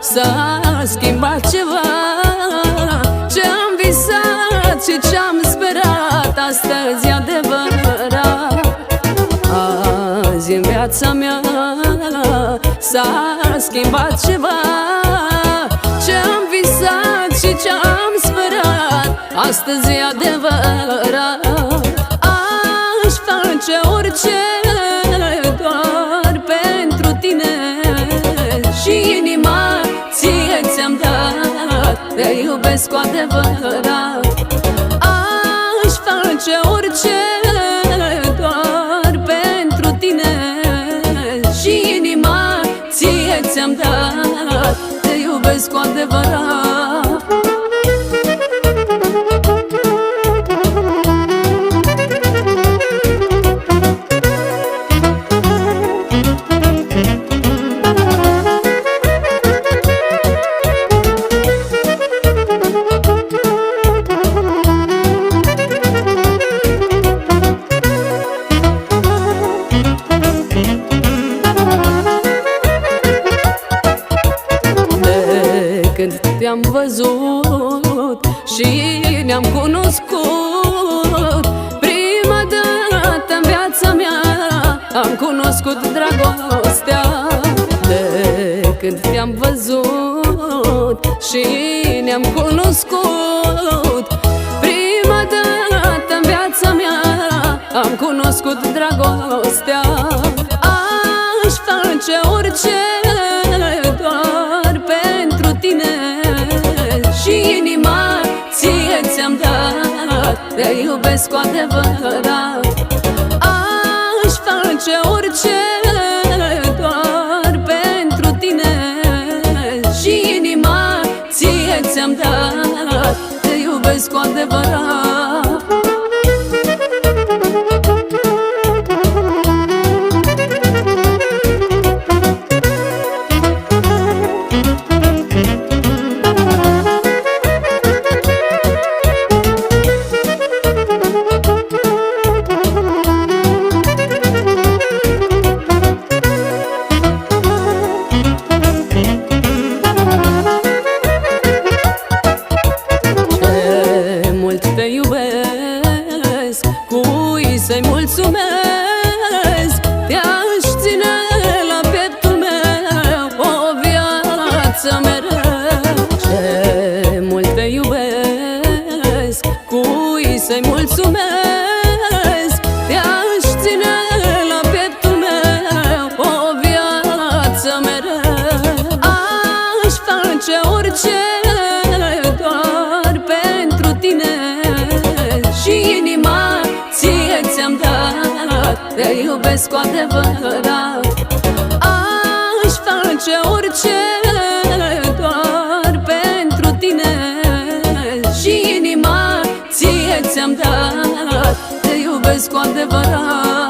S-a schimbat ceva. Ce-am visat și ce-am sperat astăzi e adevărat. Azi în viața mea s-a schimbat ceva. Ce-am visat și ce-am sperat astăzi e adevărat. Aș face orice doar pentru tine și inima ție ți-am dat. Te iubesc cu adevărat. Aș face orice doar pentru tine și inima ție ți-am dat. Te iubesc cu adevărat. Când te-am văzut și ne-am cunoscut, prima dată în viața mea am cunoscut dragostea. De când te-am văzut și ne-am cunoscut, prima dată în viața mea am cunoscut dragostea. Aș face orice doar pentru tine și inima ție ți-am dat. Te iubesc cu adevărat. Aș face orice doar pentru tine și inima ție ți-am dat. Te iubesc cu adevărat. Te iubesc, cui să-i mulțumesc? Te-aș ține la pieptul meu o viață mereu. Ce mult te iubesc, cui să-i mulțumesc? Te-aș ține la pieptul meu o viață mereu. Aș face orice doar pentru tine și inima ție ți-am dat. Te iubesc cu adevărat. Aș face orice doar pentru tine și inima ție ți-am dat. Te iubesc cu adevărat.